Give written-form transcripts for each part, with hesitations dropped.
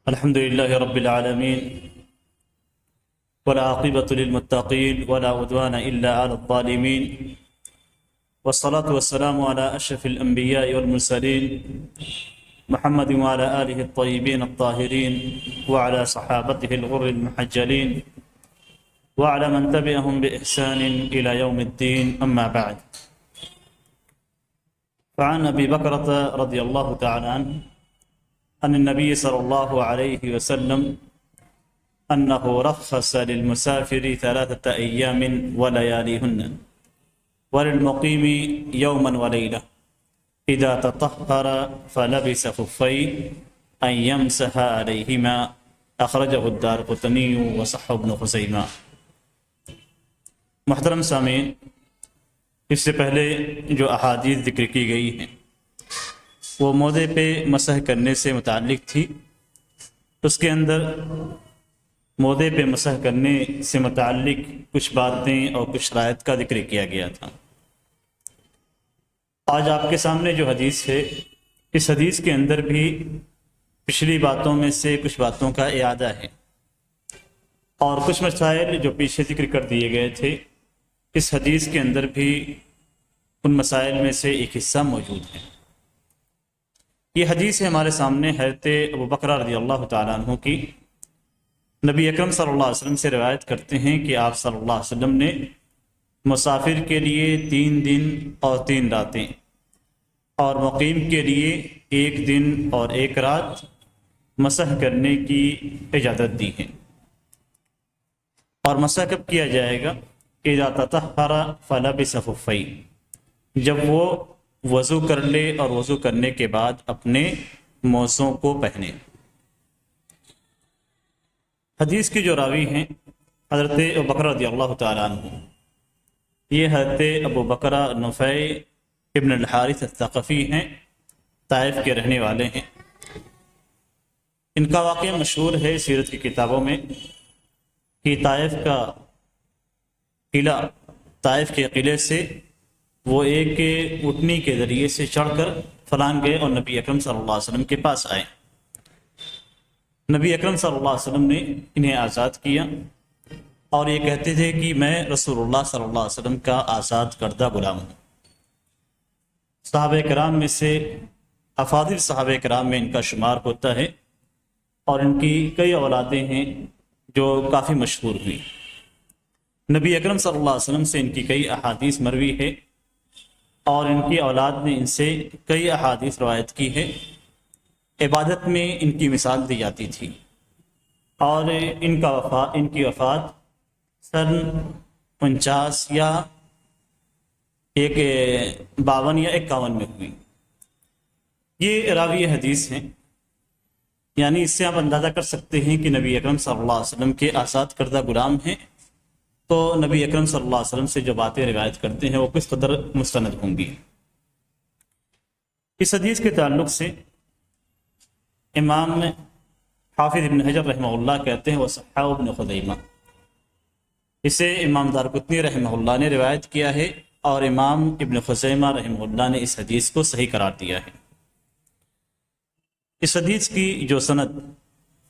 الحمد لله رب العالمين والعاقبة للمتقين ولا عدوان إلا على الظالمين والصلاة والسلام على أشرف الأنبياء والمرسلين محمد وعلى آله الطيبين الطاهرين وعلى صحابته الغر المحجلين وعلى من تبعهم بإحسان إلى يوم الدين أما بعد. فعن أبي بكرة رضي الله تعالى عنه أن النبي صلى الله عليه وسلم أنه رخص للمسافر 3 أيام ولياليهن وللمقيم يوما وليلة إذا تطهر فلبس خفين أن يمسح عليهما أخرجه الدارقطني وصححه ابن خزيمة. محترم سامعین، اس سے پہلے جو احادیث ذکر کی گئی ہیں وہ موضع پہ مسح کرنے سے متعلق تھی. اس کے اندر موضع پہ مسح کرنے سے متعلق کچھ باتیں اور کچھ شرائط کا ذکر کیا گیا تھا. آج آپ کے سامنے جو حدیث ہے، اس حدیث کے اندر بھی پچھلی باتوں میں سے کچھ باتوں کا اعادہ ہے اور کچھ مسائل جو پیچھے ذکر کر دیے گئے تھے اس حدیث کے اندر بھی ان مسائل میں سے ایک حصہ موجود ہے. یہ حدیث ہے ہمارے سامنے حضرت ابو بکر رضی اللہ تعالیٰ عنہ کی. نبی اکرم صلی اللہ علیہ وسلم سے روایت کرتے ہیں کہ آپ صلی اللہ علیہ وسلم نے مسافر کے لیے 3 دن اور 3 راتیں اور مقیم کے لیے 1 دن اور 1 رات مسح کرنے کی اجازت دی ہے. اور مسح کب کیا جائے گا؟ اذا تطہر فلبس خفین، جب وہ وضو کر لے اور وضو کرنے کے بعد اپنے موزوں کو پہنے. حدیث کی جو راوی ہیں حضرت ابو بکر رضی اللہ تعالیٰ عنہ، یہ حضرت ابو بکر نفیع ابن الحارث الثقفی ہیں، طائف کے رہنے والے ہیں. ان کا واقعہ مشہور ہے سیرت کی کتابوں میں کہ طائف کا قلعہ، طائف کے قلعے سے وہ ایک اٹھنی کے ذریعے سے چڑھ کر فلان گئے اور نبی اکرم صلی اللہ علیہ وسلم کے پاس آئے. نبی اکرم صلی اللہ علیہ وسلم نے انہیں آزاد کیا اور یہ کہتے تھے کہ میں رسول اللہ صلی اللہ علیہ وسلم کا آزاد کردہ غلام ہوں. صحابہ کرام میں سے افاضل صحابہ کرام میں ان کا شمار ہوتا ہے اور ان کی کئی اولادیں ہیں جو کافی مشہور ہوئی. نبی اکرم صلی اللہ علیہ وسلم سے ان کی کئی احادیث مروی ہے اور ان کی اولاد نے ان سے کئی احادیث روایت کی ہے. عبادت میں ان کی مثال دی جاتی تھی اور ان کی وفات سن 49 یا 52 یا 51 میں ہوئی. یہ راوی حدیث ہیں، یعنی اس سے آپ اندازہ کر سکتے ہیں کہ نبی اکرم صلی اللہ علیہ وسلم کے آزاد کردہ غلام ہیں، تو نبی اکرم صلی اللہ علیہ وسلم سے جو باتیں روایت کرتے ہیں وہ کس قدر مستند ہوں گی. اس حدیث کے تعلق سے امام حافظ ابن حجر رحمہ اللہ کہتے ہیں وہ صححہ ابن خزیمہ. اسے امام دارقطنی رحمہ اللہ نے روایت کیا ہے اور امام ابن خزیمہ رحمہ اللہ نے اس حدیث کو صحیح قرار دیا ہے. اس حدیث کی جو سند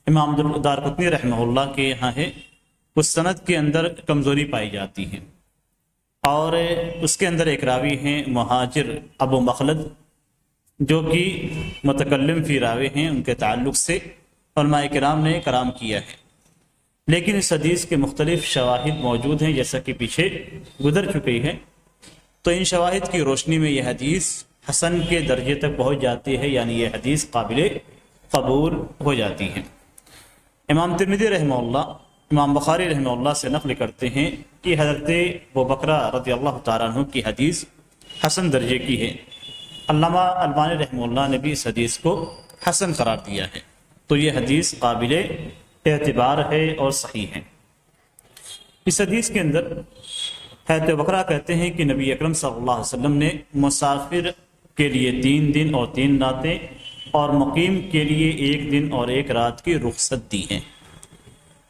امام دارقطنی رحمہ اللہ کے یہاں ہے، اس سند کے اندر کمزوری پائی جاتی ہے اور اس کے اندر ایک راوی ہیں مہاجر ابو مخلد جو کہ متکلم فی راوی ہیں. ان کے تعلق سے علماء کرام نے کلام کیا ہے، لیکن اس حدیث کے مختلف شواہد موجود ہیں جیسا کہ پیچھے گزر چکی ہے. تو ان شواہد کی روشنی میں یہ حدیث حسن کے درجے تک پہنچ جاتی ہے، یعنی یہ حدیث قابل قبول ہو جاتی ہے. امام ترمذی رحمہ اللہ، امام بخاری رحمہ اللہ سے نقل کرتے ہیں کہ حضرت ابو بکر رضی اللہ تعالیٰ عنہ کی حدیث حسن درجے کی ہے. علامہ البانی رحمہ اللہ نے بھی اس حدیث کو حسن قرار دیا ہے. تو یہ حدیث قابل اعتبار ہے اور صحیح ہے. اس حدیث کے اندر حضرت ابو بکر کہتے ہیں کہ نبی اکرم صلی اللہ علیہ وسلم نے مسافر کے لیے 3 دن اور 3 راتیں اور مقیم کے لیے 1 دن اور 1 رات کی رخصت دی ہیں.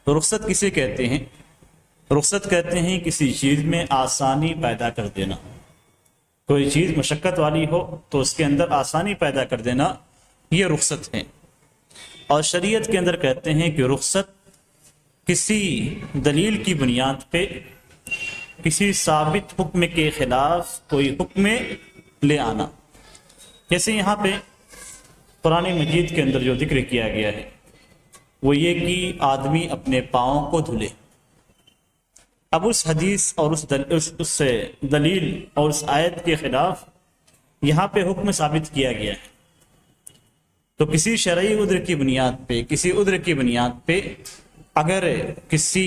رخصت کسے کہتے ہیں؟ رخصت کہتے ہیں کسی چیز میں آسانی پیدا کر دینا. کوئی چیز مشقت والی ہو تو اس کے اندر آسانی پیدا کر دینا، یہ رخصت ہے. اور شریعت کے اندر کہتے ہیں کہ رخصت کسی دلیل کی بنیاد پہ کسی ثابت حکم کے خلاف کوئی حکم لے آنا. جیسے یہاں پہ قرآن مجید کے اندر جو ذکر کیا گیا ہے وہ یہ کہ آدمی اپنے پاؤں کو دھلے. اب اس حدیث اور اس دلیل اور اس آیت کے خلاف یہاں پہ حکم ثابت کیا گیا ہے. تو کسی شرعی عذر کی بنیاد پہ کسی عذر کی بنیاد پہ اگر کسی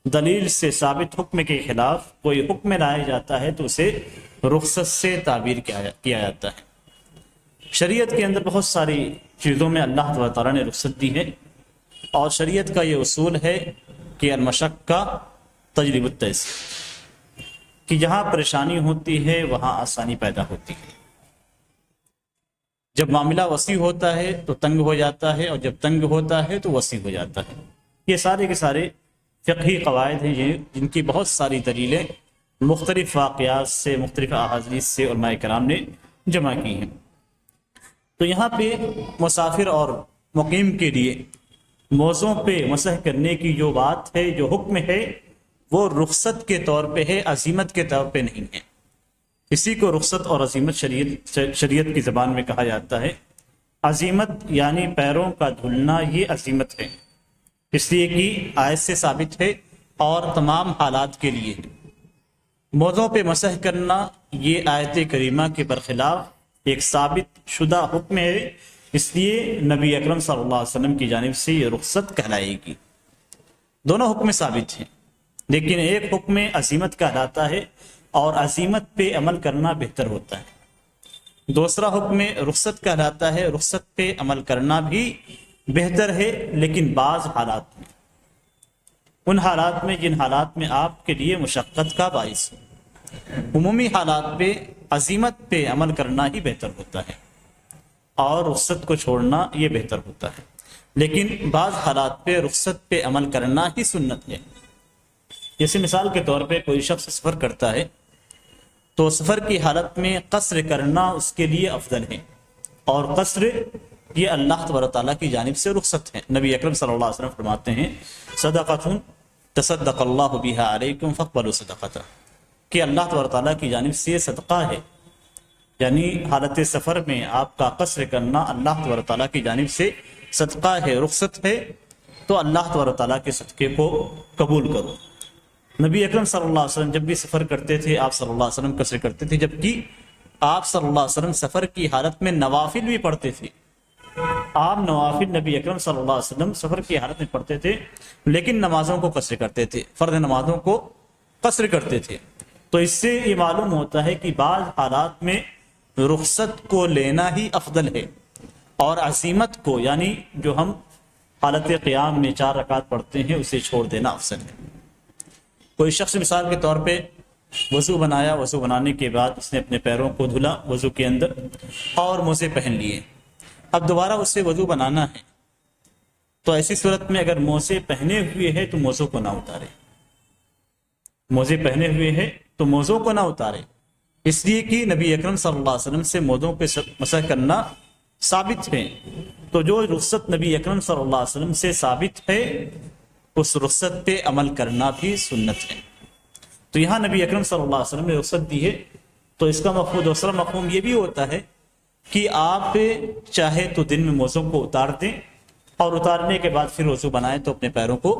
دلیل سے ثابت حکم کے خلاف کوئی حکم لایا جاتا ہے تو اسے رخصت سے تعبیر کیا جاتا ہے. شریعت کے اندر بہت ساری چیزوں میں اللہ تعالیٰ نے رخصت دی ہے اور شریعت کا یہ اصول ہے کہ المشقہ تجلب التیسیر، کہ جہاں پریشانی ہوتی ہے وہاں آسانی پیدا ہوتی ہے. جب معاملہ وسیع ہوتا ہے تو تنگ ہو جاتا ہے اور جب تنگ ہوتا ہے تو وسیع ہو جاتا ہے. یہ سارے کے سارے فقہی قواعد ہیں جن کی بہت ساری دلیلیں مختلف واقعات سے مختلف احادیث سے علماء کرام نے جمع کی ہیں. تو یہاں پہ مسافر اور مقیم کے لیے موزوں پہ مسح کرنے کی جو بات ہے، جو حکم ہے، وہ رخصت کے طور پہ ہے، عزیمت کے طور پہ نہیں ہے. اسی کو رخصت اور عزیمت شریعت کی زبان میں کہا جاتا ہے. عزیمت یعنی پیروں کا دھلنا، یہ عزیمت ہے، اس لیے کہ آیت سے ثابت ہے اور تمام حالات کے لیے. موزوں پہ مسح کرنا یہ آیت کریمہ کے برخلاف ایک ثابت شدہ حکم ہے، اس لیے نبی اکرم صلی اللہ علیہ وسلم کی جانب سے یہ رخصت کہلائے گی. دونوں حکم ثابت ہیں، لیکن ایک حکم عزیمت کہلاتا ہے اور عزیمت پہ عمل کرنا بہتر ہوتا ہے. دوسرا حکم رخصت کہلاتا ہے، رخصت پہ عمل کرنا بھی بہتر ہے، لیکن بعض حالات میں، ان حالات میں جن حالات میں آپ کے لیے مشقت کا باعث ہو. عمومی حالات پہ عزیمت پہ عمل کرنا ہی بہتر ہوتا ہے اور رخصت کو چھوڑنا یہ بہتر ہوتا ہے، لیکن بعض حالات پہ رخصت پہ عمل کرنا ہی سنت ہے. جیسے مثال کے طور پہ کوئی شخص سفر کرتا ہے تو سفر کی حالت میں قصر کرنا اس کے لیے افضل ہے، اور قصر یہ اللہ تبارک تعالیٰ کی جانب سے رخصت ہے. نبی اکرم صلی اللہ علیہ وسلم فرماتے ہیں صدقۃ تصدق اللہ بہا علیکم فاقبلوا صدقۃ، کہ اللہ تبارک تعالیٰ کی جانب سے صدقہ ہے، یعنی حالت سفر میں آپ کا قصر کرنا اللہ تبارک تعالیٰ کی جانب سے صدقہ ہے، رخصت ہے، تو اللہ تبارک تعالیٰ کے صدقے کو قبول کرو. نبی اکرم صلی اللہ علیہ وسلم جب بھی سفر کرتے تھے آپ صلی اللہ علیہ وسلم قصر کرتے تھے، جبکہ آپ صلی اللہ علیہ وسلم سفر کی حالت میں نوافل بھی پڑھتے تھے. آپ نوافل نبی اکرم صلی اللہ علیہ وسلم سفر کی حالت میں پڑھتے تھے، لیکن نمازوں کو قصر کرتے تھے، فرض نمازوں کو قصر کرتے تھے. تو اس سے یہ معلوم ہوتا ہے کہ بعض حالات میں رخصت کو لینا ہی افضل ہے، اور عزیمت کو یعنی جو ہم حالت قیام میں 4 رکعت پڑھتے ہیں اسے چھوڑ دینا افضل ہے. کوئی شخص مثال کے طور پہ وضو بنایا، وضو بنانے کے بعد اس نے اپنے پیروں کو دھلا وضو کے اندر اور موزے پہن لیے. اب دوبارہ اسے وضو بنانا ہے، تو ایسی صورت میں اگر موزے پہنے ہوئے ہیں تو موزوں کو نہ اتارے. موزے پہنے ہوئے ہیں تو موزوں کو نہ اتارے، اس لیے کہ نبی اکرم صلی اللہ علیہ وسلم سے موزوں پہ مسح کرنا ثابت ہے. تو جو رخصت نبی اکرم صلی اللہ علیہ وسلم سے ثابت ہے اس رخصت پہ عمل کرنا بھی سنت ہے. تو یہاں نبی اکرم صلی اللہ علیہ وسلم نے رخصت دی ہے، تو اس کا مفہوم دوسرا مفہوم یہ بھی ہوتا ہے کہ آپ چاہے تو دن میں موزوں کو اتار دیں اور اتارنے کے بعد پھر وضو بنائیں تو اپنے پیروں کو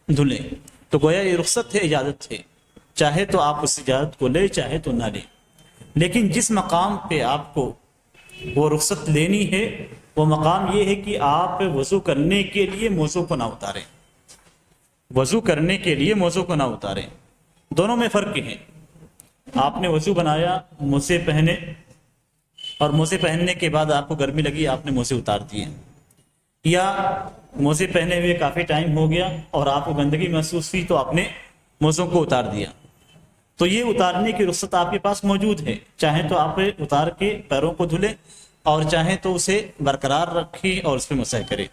دھلیں. تو گویا یہ رخصت ہے، اجازت ہے، چاہے تو آپ اس اجازت کو لیں چاہے تو نہ لیں. لیکن جس مقام پہ آپ کو وہ رخصت لینی ہے وہ مقام یہ ہے کہ آپ وضو کرنے کے لیے موزوں کو نہ اتاریں. وضو کرنے کے لیے موزوں کو نہ اتاریں. دونوں میں فرق ہے. آپ نے وضو بنایا، موزے پہنے، اور موزے پہننے کے بعد آپ کو گرمی لگی، آپ نے موزے اتار دیے، یا موزے پہنے ہوئے کافی ٹائم ہو گیا اور آپ کو گندگی محسوس ہوئی تو آپ نے موزوں کو اتار دیا. تو یہ اتارنے کی رخصت آپ کے پاس موجود ہے، چاہیں تو آپ اتار کے پیروں کو دھلیں اور چاہیں تو اسے برقرار رکھیں اور اس پہ مسح کریں.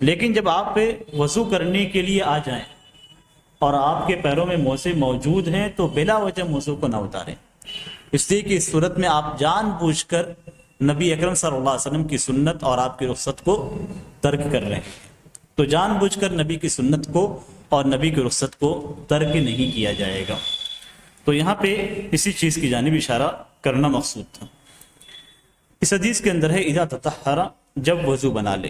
لیکن جب آپ وضو کرنے کے لیے آ جائیں اور آپ کے پیروں میں موزے موجود ہیں تو بلا وجہ موزوں کو نہ اتاریں، اس لیے کہ اس صورت میں آپ جان بوجھ کر نبی اکرم صلی اللہ علیہ وسلم کی سنت اور آپ کی رخصت کو ترک کر رہے ہیں. تو جان بوجھ کر نبی کی سنت کو اور نبی کی رخصت کو ترک نہیں کیا جائے گا. تو یہاں پہ اسی چیز کی جانب اشارہ کرنا مقصود تھا. اس حدیث کے اندر ہے اذا تطہر، جب وضو بنا لے،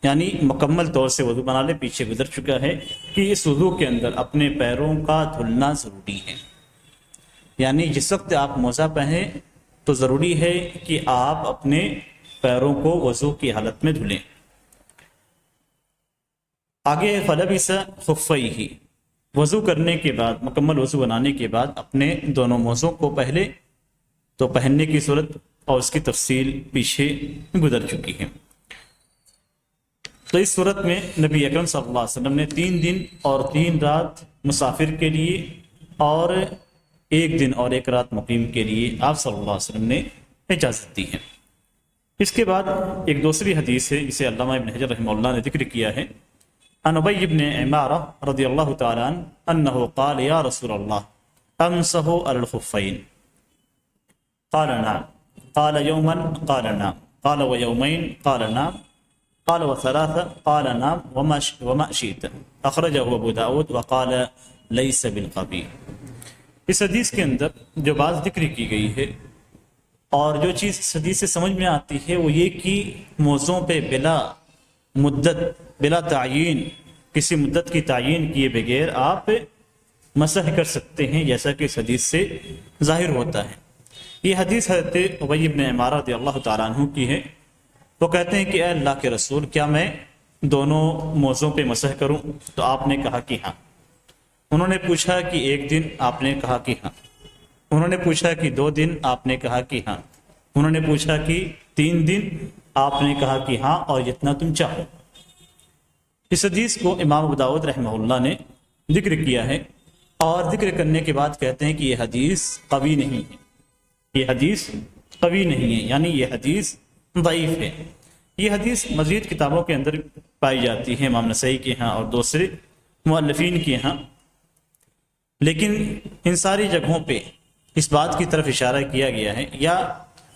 یعنی مکمل طور سے وضو بنا لے. پیچھے گزر چکا ہے کہ اس وضو کے اندر اپنے پیروں کا دھلنا ضروری ہے. یعنی جس وقت آپ موزہ پہنے تو ضروری ہے کہ آپ اپنے پیروں کو وضو کی حالت میں دھلیں. آگے فلبس خفیہ، وضو کرنے کے بعد، مکمل وضو بنانے کے بعد اپنے دونوں موزوں کو پہلے تو پہننے کی صورت اور اس کی تفصیل پیچھے گزر چکی ہے. تو اس صورت میں نبی اکرم صلی اللہ علیہ وسلم نے 3 دن اور 3 رات مسافر کے لیے اور 1 دن اور 1 رات مقیم کے لیے آپ صلی اللہ علیہ وسلم نے اجازت دی ہے. اس کے بعد ایک دوسری حدیث ہے جسے علامہ ابن حجر رحمہ اللہ نے ذکر کیا ہے. عن ابی بن عمارہ رضی اللہ تعالی عنہ انہ قال یا رسول اللہ امسح علی الخفین قال نعم قال یوما قال نعم قال ویومین قال نعم قال وثلاثة قال نعم وما شئت اخرجہ ابو داود وقال لیس بالقبیح. اس حدیث کے اندر جو بات ذکر کی گئی ہے اور جو چیز اس حدیث سے سمجھ میں آتی ہے وہ یہ کہ موضوع پہ بلا مدت، بلا تعین، کسی مدت کی تعین کیے بغیر آپ مسح کر سکتے ہیں، جیسا کہ اس حدیث سے ظاہر ہوتا ہے. یہ حدیث حضرت ابی بن عمارہ رضی اللہ تعالیٰ عنہ کی ہے. وہ کہتے ہیں کہ اے اللہ کے رسول، کیا میں دونوں موضوع پہ مسح کروں؟ تو آپ نے کہا کہ ہاں. انہوں نے پوچھا کہ 1 دن؟ آپ نے کہا کہ ہاں. انہوں نے پوچھا کہ 2 دن؟ آپ نے کہا کہ ہاں. انہوں نے پوچھا کہ 3 دن؟ آپ نے کہا کہ ہاں، اور جتنا تم چاہو. اس حدیث کو امام ابو داؤد رحمہ اللہ نے ذکر کیا ہے اور ذکر کرنے کے بعد کہتے ہیں کہ یہ حدیث قوی نہیں ہے. یہ حدیث قوی نہیں ہے، یعنی یہ حدیث ضعیف ہے. یہ حدیث مزید کتابوں کے اندر پائی جاتی ہے، امام نسائی کے ہاں اور دوسرے مؤلفین کے ہاں، لیکن ان ساری جگہوں پہ اس بات کی طرف اشارہ کیا گیا ہے یا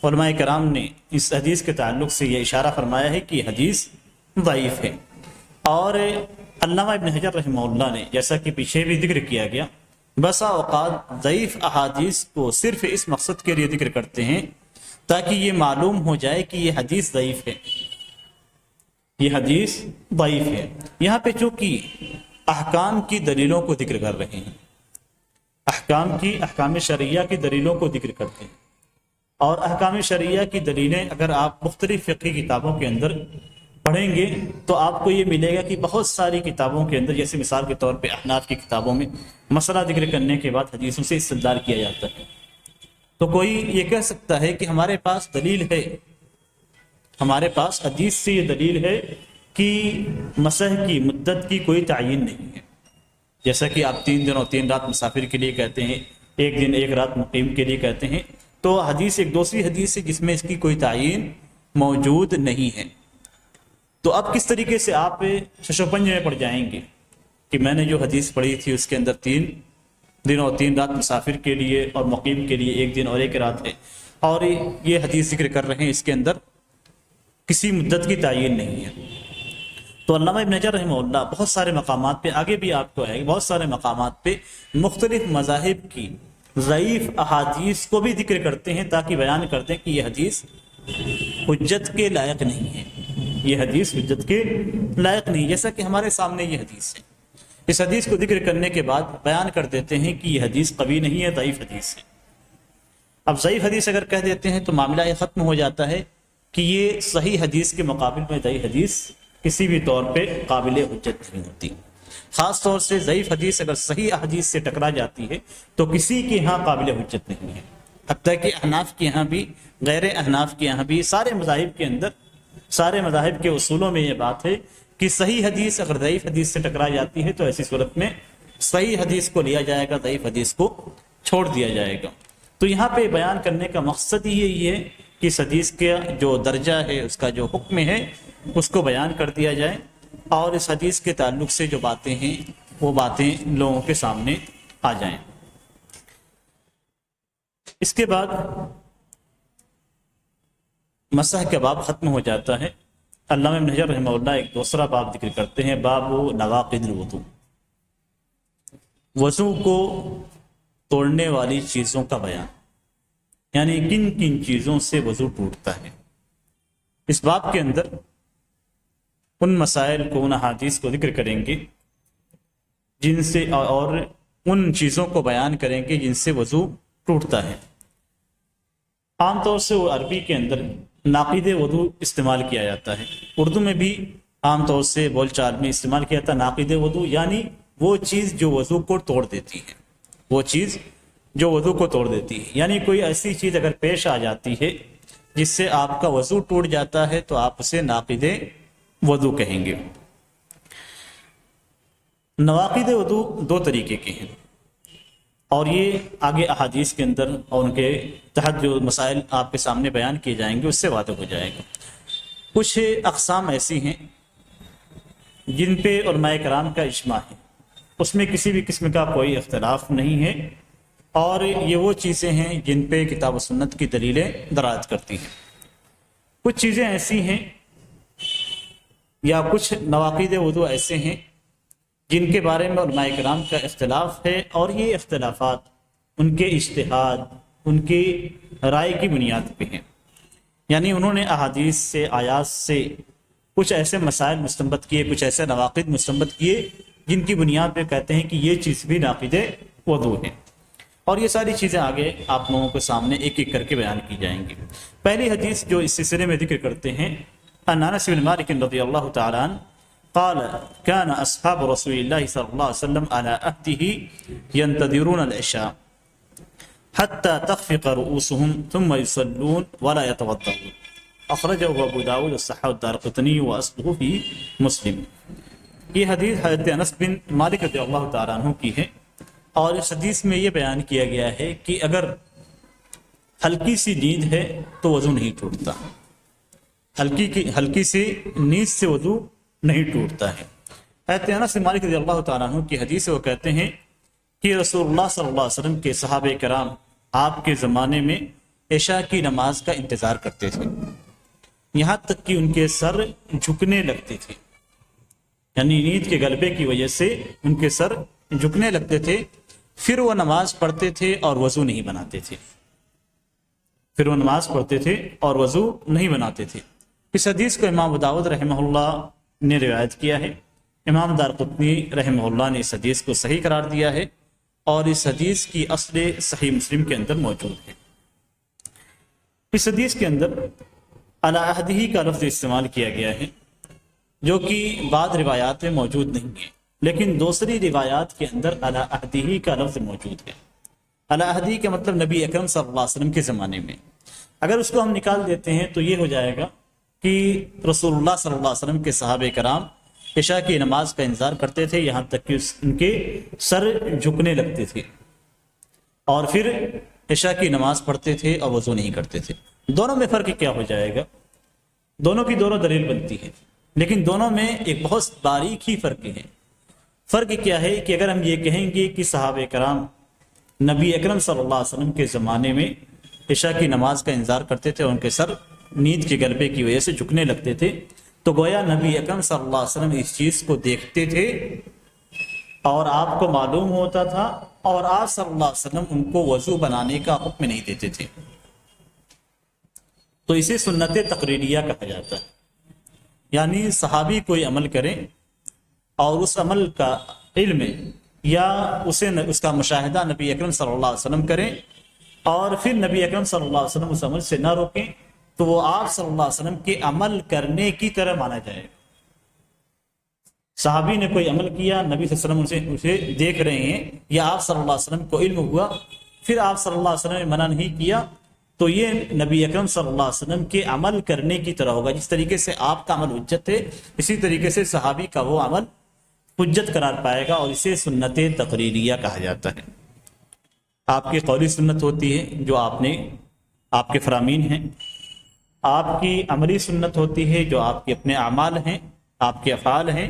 علماء کرام نے اس حدیث کے تعلق سے یہ اشارہ فرمایا ہے کہ یہ حدیث ضعیف ہے. اور علامہ ابن حجر رحمہ اللہ نے، جیسا کہ پیچھے بھی ذکر کیا گیا، بسا اوقات ضعیف احادیث کو صرف اس مقصد کے لیے ذکر کرتے ہیں تاکہ یہ معلوم ہو جائے کہ یہ حدیث ضعیف ہے، یہ حدیث ضعیف ہے. یہاں پہ چونکہ احکام کی دلیلوں کو ذکر کر رہے ہیں، احکام شرعیہ کی دلیلوں کو ذکر کرتے ہیں، اور احکام شرعیہ کی دلیلیں اگر آپ مختلف فقہی کتابوں کے اندر پڑھیں گے تو آپ کو یہ ملے گا کہ بہت ساری کتابوں کے اندر، جیسے مثال کے طور پہ احناف کی کتابوں میں مسئلہ ذکر کرنے کے بعد حدیثوں سے استدلال کیا جاتا ہے. تو کوئی یہ کہہ سکتا ہے کہ ہمارے پاس دلیل ہے، ہمارے پاس حدیث سے یہ دلیل ہے کہ مسح کی مدت کی کوئی تعین نہیں ہے. جیسا کہ آپ 3 دن اور 3 رات مسافر کے لیے کہتے ہیں، 1 دن 1 رات مقیم کے لیے کہتے ہیں، تو حدیث ایک دوسری حدیث ہے جس میں اس کی کوئی تعین موجود نہیں ہے. تو اب کس طریقے سے آپ شش و پنج میں پڑ جائیں گے کہ میں نے جو حدیث پڑھی تھی اس کے اندر 3 دن اور 3 رات مسافر کے لیے اور مقیم کے لیے 1 دن اور 1 رات ہے، اور یہ حدیث ذکر کر رہے ہیں اس کے اندر کسی مدت کی تعین نہیں ہے. تو علامہ ابن حجر رحمہ اللہ بہت سارے مقامات پہ، آگے بھی آپ کو آئے بہت سارے مقامات پہ مختلف مذاہب کی ضعیف احادیث کو بھی ذکر کرتے ہیں تاکہ بیان کرتے ہیں کہ یہ حدیث حجت کے لائق نہیں ہے، یہ حدیث حجت کے لائق نہیں، جیسا کہ ہمارے سامنے یہ حدیث ہے. اس حدیث کو ذکر کرنے کے بعد بیان کر دیتے ہیں کہ یہ حدیث قوی نہیں ہے، ضعیف حدیث ہے. اب ضعیف حدیث اگر کہہ دیتے ہیں تو معاملہ یہ ختم ہو جاتا ہے کہ یہ صحیح حدیث کے مقابل میں ضعیف حدیث کسی بھی طور پہ قابل حجت نہیں ہوتی. خاص طور سے ضعیف حدیث اگر صحیح حدیث سے ٹکرا جاتی ہے تو کسی کے ہاں قابل حجت نہیں ہے. حتیٰ کہ احناف کے ہاں بھی، غیر احناف کے ہاں بھی، سارے مذاہب کے اندر، سارے مذاہب کے اصولوں میں یہ بات ہے کہ صحیح حدیث اگر ضعیف حدیث سے ٹکرا جاتی ہے تو ایسی صورت میں صحیح حدیث کو لیا جائے گا، ضعیف حدیث کو چھوڑ دیا جائے گا. تو یہاں پہ بیان کرنے کا مقصد ہی یہی ہے کہ اس حدیث کا جو درجہ ہے، اس کا جو حکم ہے، اس کو بیان کر دیا جائے اور اس حدیث کے تعلق سے جو باتیں ہیں وہ باتیں لوگوں کے سامنے آ جائیں. اس کے بعد مسح کا باب ختم ہو جاتا ہے، علامہ ابن حجر رحمہ اللہ ایک دوسرا باب ذکر کرتے ہیں، باب نواقض الوضو، وضو کو توڑنے والی چیزوں کا بیان، یعنی کن کن چیزوں سے وضو ٹوٹتا ہے۔ اس باب کے اندر ان مسائل کو، ان احادیث کو ذکر کریں گے جن سے، اور ان چیزوں کو بیان کریں گے جن سے وضو ٹوٹتا ہے۔ عام طور سے وہ عربی کے اندر ناقض وضو استعمال کیا جاتا ہے، اردو میں بھی عام طور سے بول چال میں استعمال کیا جاتا ہے ناقض وضو، یعنی وہ چیز جو وضو کو توڑ دیتی ہے، وہ چیز جو وضو کو توڑ دیتی ہے، یعنی کوئی ایسی چیز اگر پیش آ جاتی ہے جس سے آپ کا وضو ٹوٹ جاتا ہے تو آپ اسے ناقض وضو کہیں گے۔ نواقض وضو دو طریقے کے ہیں، اور یہ آگے احادیث کے اندر اور ان کے تحت جو مسائل آپ کے سامنے بیان کیے جائیں گے اس سے واضح ہو جائے گا۔ کچھ اقسام ایسی ہیں جن پہ علماء کرام کا اجماع ہے، اس میں کسی بھی قسم کا کوئی اختلاف نہیں ہے، اور یہ وہ چیزیں ہیں جن پہ کتاب و سنت کی دلیلیں دلالت کرتی ہیں۔ کچھ چیزیں ایسی ہیں یا کچھ نواقض وضو ایسے ہیں جن کے بارے میں علماء کرام کا اختلاف ہے، اور یہ اختلافات ان کے اجتہاد، ان کی رائے کی بنیاد پہ ہیں، یعنی انہوں نے احادیث سے، آیات سے کچھ ایسے مسائل مستنبط کیے، کچھ ایسے نواقض مستنبط کیے جن کی بنیاد پہ کہتے ہیں کہ یہ چیز بھی ناقض وضو ہے، اور یہ ساری چیزیں آگے آپ لوگوں کے سامنے ایک ایک کر کے بیان کی جائیں گی۔ پہلی حدیث جو اس سلسلے میں ذکر کرتے ہیں، عن انس بن مالک رضی اللہ تعالی عنہ قال كان اصحاب رسول الله صلى الله عليه وسلم على عهده ينتظرون العشاء حتى تخفق رؤوسهم ثم يصلون ولا يتوضؤون، اخرجه ابو داود والصحاح الدارقطني واصله في مسلم۔ یہ حدیث حضرت انس بن مالک رضی اللہ تعالیٰ عنہ کی ہے، اور اس حدیث میں یہ بیان کیا گیا ہے کہ اگر ہلکی سی نیند ہے تو وضو نہیں ٹوٹتا، ہلکی سی نیند سے وضو نہیں ٹوٹتا ہے۔ حضرت انس بن مالک رضی اللہ تعالیٰ عنہ کی حدیث وہ کہتے ہیں کہ رسول اللہ صلی اللہ علیہ وسلم کے صحابہ کرام آپ کے زمانے میں عشاء کی نماز کا انتظار کرتے تھے، یہاں تک کہ ان کے سر جھکنے لگتے تھے، یعنی نیند کے غلبے کی وجہ سے ان کے سر جھکنے لگتے تھے، پھر وہ نماز پڑھتے تھے اور وضو نہیں بناتے تھے، پھر وہ نماز پڑھتے تھے اور وضو نہیں بناتے تھے۔ اس حدیث کو امام ابو داؤد رحمہ اللہ نے روایت کیا ہے، امام دارقطنی رحمہ اللہ نے اس حدیث کو صحیح قرار دیا ہے، اور اس حدیث کی اصل صحیح مسلم کے اندر موجود ہے۔ اس حدیث کے اندر علی عہدہ کا لفظ استعمال کیا گیا ہے، جو کہ بعض روایات میں موجود نہیں ہے، لیکن دوسری روایات کے اندر علی عہدہ کا لفظ موجود ہے۔ علی عہدہ کا مطلب نبی اکرم صلی اللہ علیہ وسلم کے زمانے میں، اگر اس کو ہم نکال دیتے ہیں تو یہ ہو جائے گا کہ رسول اللہ صلی اللہ علیہ وسلم کے صحابہ کرام عشاء کی نماز کا انتظار کرتے تھے، یہاں تک کہ ان کے سر جھکنے لگتے تھے، اور پھر عشاء کی نماز پڑھتے تھے اور وضو نہیں کرتے تھے۔ دونوں میں فرق کیا ہو جائے گا؟ دونوں کی دونوں دلیل بنتی ہے، لیکن دونوں میں ایک بہت باریک ہی فرق ہے۔ فرق کیا ہے کہ اگر ہم یہ کہیں گے کہ صحابہ کرام نبی اکرم صلی اللہ علیہ وسلم کے زمانے میں عشاء کی نماز کا انتظار کرتے تھے اور ان کے سر نیند کے غلبے کی وجہ سے جھکنے لگتے تھے، تو گویا نبی اکرم صلی اللہ علیہ وسلم اس چیز کو دیکھتے تھے اور آپ کو معلوم ہوتا تھا، اور آپ صلی اللہ علیہ وسلم ان کو وضو بنانے کا حکم نہیں دیتے تھے، تو اسے سنت تقریریہ کہا جاتا ہے۔ یعنی صحابی کوئی عمل کریں اور اس عمل کا علم یا اس کا مشاہدہ نبی اکرم صلی اللہ علیہ وسلم کریں، اور پھر نبی اکرم صلی اللہ علیہ وسلم اس عمل سے نہ روکیں، تو وہ آپ صلی اللہ علیہ وسلم کے عمل کرنے کی طرح مانا جائے گا۔ صحابی نے کوئی عمل کیا، نبی صلی اللہ علیہ وسلم اسے دیکھ رہے ہیں، یا آپ صلی اللہ علیہ وسلم کو علم ہوا، پھر آپ صلی اللہ علیہ وسلم نے منع نہیں کیا، تو یہ نبی اکرم صلی اللہ علیہ وسلم کے عمل کرنے کی طرح ہوگا۔ جس طریقے سے آپ کا عمل حجت ہے، اسی طریقے سے صحابی کا وہ عمل حجت قرار پائے گا، اور اسے سنت تقریریہ کہا جاتا ہے۔ آپ کی قولی سنت ہوتی ہے جو آپ کے فرامین ہیں، آپ کی عملی سنت ہوتی ہے جو آپ کے اپنے اعمال ہیں، آپ کے افعال ہیں،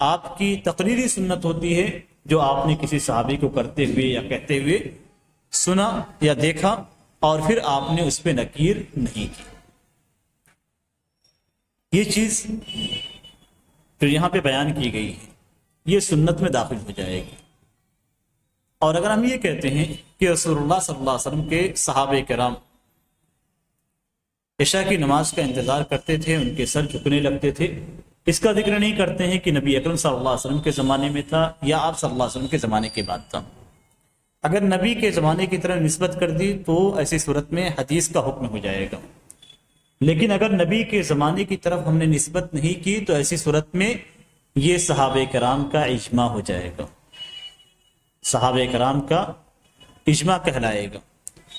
آپ کی تقریری سنت ہوتی ہے جو آپ نے کسی صحابی کو کرتے ہوئے یا کہتے ہوئے سنا یا دیکھا، اور پھر آپ نے اس پہ نکیر نہیں کی۔ یہ چیز جو یہاں پہ بیان کی گئی ہے یہ سنت میں داخل ہو جائے گی۔ اور اگر ہم یہ کہتے ہیں کہ رسول اللہ صلی اللہ علیہ وسلم کے صحابہ کرام عشاء کی نماز کا انتظار کرتے تھے، ان کے سر جھکنے لگتے تھے، اس کا ذکر نہیں کرتے ہیں کہ نبی اکرم صلی اللہ علیہ وسلم کے زمانے میں تھا یا آپ صلی اللہ علیہ وسلم کے زمانے کے بعد تھا۔ اگر نبی کے زمانے کی طرح نسبت کر دی تو ایسی صورت میں حدیث کا حکم ہو جائے گا، لیکن اگر نبی کے زمانے کی طرف ہم نے نسبت نہیں کی تو ایسی صورت میں یہ صحابہ کرام کا اجماع ہو جائے گا، صحابہ کرام کا اجماع کہلائے گا۔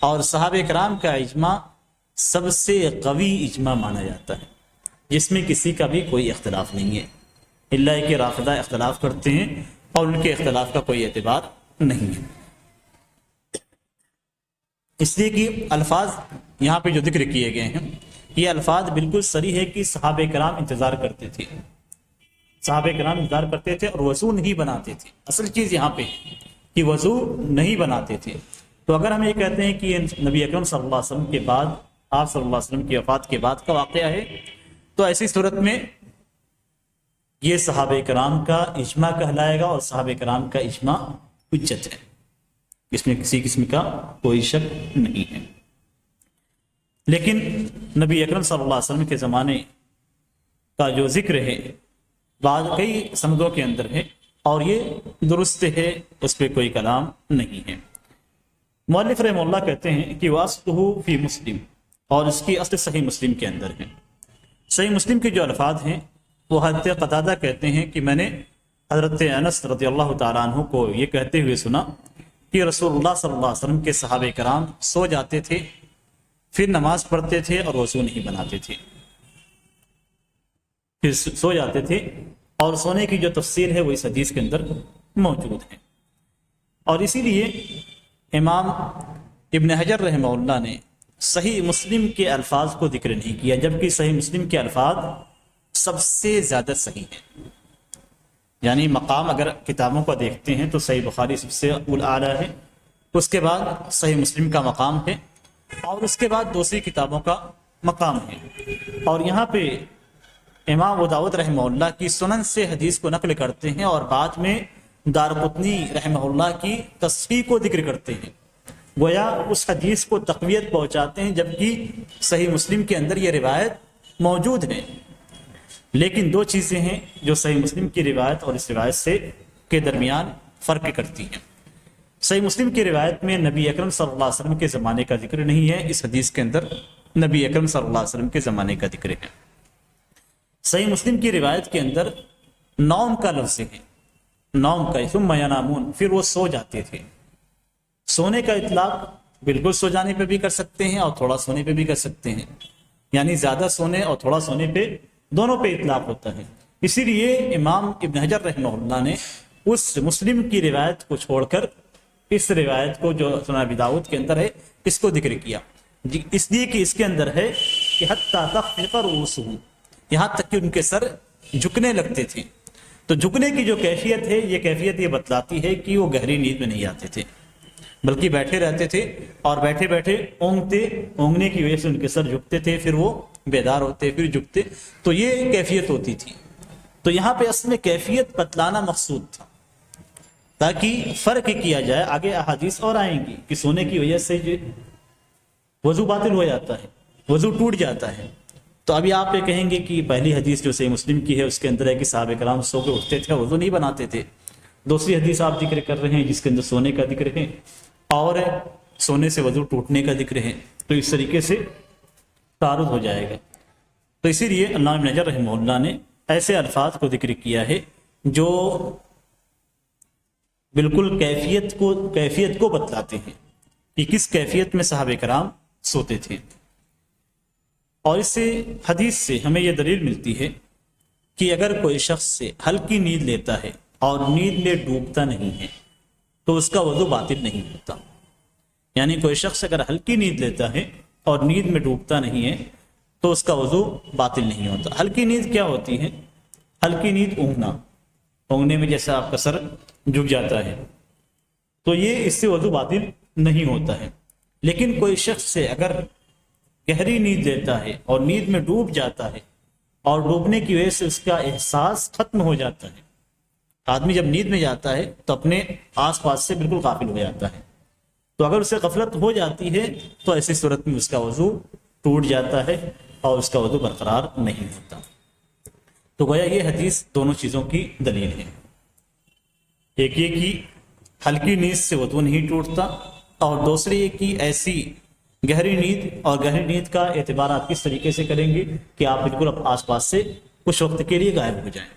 اور صحابہ کرام کا اجماع سب سے قوی اجماع مانا جاتا ہے، جس میں کسی کا بھی کوئی اختلاف نہیں ہے، اللہ کہ رافضہ اختلاف کرتے ہیں اور ان کے اختلاف کا کوئی اعتبار نہیں ہے۔ اس لیے کہ الفاظ یہاں پہ جو ذکر کیے گئے ہیں یہ الفاظ بالکل صریح ہے کہ صحابہ کرام انتظار کرتے تھے، صحابہ کرام انتظار کرتے تھے اور وضو نہیں بناتے تھے۔ اصل چیز یہاں پہ کہ وضو نہیں بناتے تھے۔ تو اگر ہم یہ کہتے ہیں کہ نبی اکرم صلی اللہ علیہ وسلم کے بعد، آپ صلی اللہ علیہ وسلم کی وفات کے بعد کا واقعہ ہے، تو ایسی صورت میں یہ صحابہ کرام کا اجماع کہلائے گا اور صحابہ کرام کا اجماع حجت ہے، اس میں کسی قسم کا کوئی شک نہیں ہے۔ لیکن نبی اکرم صلی اللہ علیہ وسلم کے زمانے کا جو ذکر ہے بعض کئی سندوں کے اندر ہے اور یہ درست ہے، اس پہ کوئی کلام نہیں ہے۔ مؤلف رحمہ اللہ کہتے ہیں کہ واسطہ فی مسلم، اور اس کی اصل صحیح مسلم کے اندر ہے۔ صحیح مسلم کے جو الفاظ ہیں وہ حضرت قتادہ کہتے ہیں کہ میں نے حضرت انس رضی اللہ تعالیٰ عنہ کو یہ کہتے ہوئے سنا کہ رسول اللہ صلی اللہ علیہ وسلم کے صحابہ کرام سو جاتے تھے، پھر نماز پڑھتے تھے اور وضو نہیں بناتے تھے، پھر سو جاتے تھے، اور سونے کی جو تفسیر ہے وہ اس حدیث کے اندر موجود ہے۔ اور اسی لیے امام ابن حجر رحمہ اللہ نے صحیح مسلم کے الفاظ کو ذکر نہیں کیا، جبکہ صحیح مسلم کے الفاظ سب سے زیادہ صحیح ہیں۔ یعنی مقام اگر کتابوں کو دیکھتے ہیں تو صحیح بخاری سب سے اعلیٰ ہے، اس کے بعد صحیح مسلم کا مقام ہے، اور اس کے بعد دوسری کتابوں کا مقام ہے۔ اور یہاں پہ امام ابو داؤد رحمہ اللہ کی سنن سے حدیث کو نقل کرتے ہیں اور بعد میں دارقطنی رحمہ اللہ کی تصحیح کو ذکر کرتے ہیں، گویا اس حدیث کو تقویت پہنچاتے ہیں، جبکہ صحیح مسلم کے اندر یہ روایت موجود ہے۔ لیکن دو چیزیں ہیں جو صحیح مسلم کی روایت اور اس روایت سے کے درمیان فرق کرتی ہیں۔ صحیح مسلم کی روایت میں نبی اکرم صلی اللہ علیہ وسلم کے زمانے کا ذکر نہیں ہے، اس حدیث کے اندر نبی اکرم صلی اللہ علیہ وسلم کے زمانے کا ذکر ہے۔ صحیح مسلم کی روایت کے اندر نوم کا لفظ ہے، نوم کا، ثم ینامون، پھر وہ سو جاتے تھے۔ سونے کا اطلاق بالکل سو جانے پہ بھی کر سکتے ہیں اور تھوڑا سونے پہ بھی کر سکتے ہیں، یعنی زیادہ سونے اور تھوڑا سونے پہ، دونوں پہ اطلاق ہوتا ہے۔ اسی لیے امام ابن حجر رحمہ اللہ نے اس مسلم کی روایت کو چھوڑ کر اس روایت کو جو سنن ابی داؤد کے اندر ہے اس کو ذکر کیا، اس لیے کہ اس کے اندر ہے کہ حتی تخفق رؤوسہم، یہاں تک کہ ان کے سر جھکنے لگتے تھے۔ تو جھکنے کی جو کیفیت ہے، یہ کیفیت یہ بتلاتی ہے کہ وہ گہری نیند میں نہیں آتے تھے، بلکہ بیٹھے رہتے تھے اور بیٹھے بیٹھے اونگنے کی وجہ سے ان کے سر جھکتے تھے، پھر وہ بیدار ہوتے، پھر جھکتے، تو یہ کیفیت ہوتی تھی۔ تو یہاں پہ اصل میں کیفیت بتلانا مقصود تھا تاکہ فرق کیا جائے۔ آگے احادیث اور آئیں گی کہ سونے کی وجہ سے وضو باطل ہو جاتا ہے، وضو ٹوٹ جاتا ہے۔ تو ابھی آپ یہ کہیں گے کہ پہلی حدیث جو صحیح مسلم کی ہے اس کے اندر ہے کہ صحابہ کرام سو کے اٹھتے تھے، وضو نہیں بناتے تھے۔ دوسری حدیث آپ ذکر کر رہے ہیں جس کے اندر سونے کا ذکر ہے اور سونے سے وضو ٹوٹنے کا ذکر ہے، تو اس طریقے سے تعارض ہو جائے گا۔ تو اسی لیے علامہ ابن حجر رحمہ اللہ نے ایسے الفاظ کو ذکر کیا ہے جو بالکل کیفیت کو بتلاتے ہیں کہ کس کیفیت میں صحابہ کرام سوتے تھے۔ اور اس سے حدیث سے ہمیں یہ دلیل ملتی ہے کہ اگر کوئی شخص سے ہلکی نیند لیتا ہے اور نیند میں ڈوبتا نہیں ہے تو اس کا وضو باطل نہیں ہوتا۔ یعنی کوئی شخص اگر ہلکی نیند لیتا ہے اور نیند میں ڈوبتا نہیں ہے تو اس کا وضو باطل نہیں ہوتا۔ ہلکی نیند کیا ہوتی ہے؟ ہلکی نیند اونگنے میں جیسا آپ کا سر جھک جاتا ہے، تو یہ اس سے وضو باطل نہیں ہوتا ہے۔ لیکن کوئی شخص سے اگر گہری نیند لیتا ہے اور نیند میں ڈوب جاتا ہے اور ڈوبنے کی وجہ سے اس کا احساس ختم ہو جاتا ہے. آدمی جب نیند میں جاتا ہے تو اپنے آس پاس سے بالکل غافل ہو جاتا ہے. تو اگر اسے غفلت ہو جاتی ہے تو ایسی صورت میں اس کا وضو ٹوٹ جاتا ہے اور اس کا وضو برقرار نہیں ہوتا. تو گویا یہ حدیث دونوں چیزوں کی دلیل ہے. ایک یہ کہ ہلکی نیند سے وضو نہیں ٹوٹتا، اور دوسری یہ کہ ایسی گہری نیند، اور گہری نیند کا اعتبار آپ کس طریقے سے کریں گے کہ آپ بالکل آس پاس سے کچھ وقت کے لیے غائب ہو جائیں،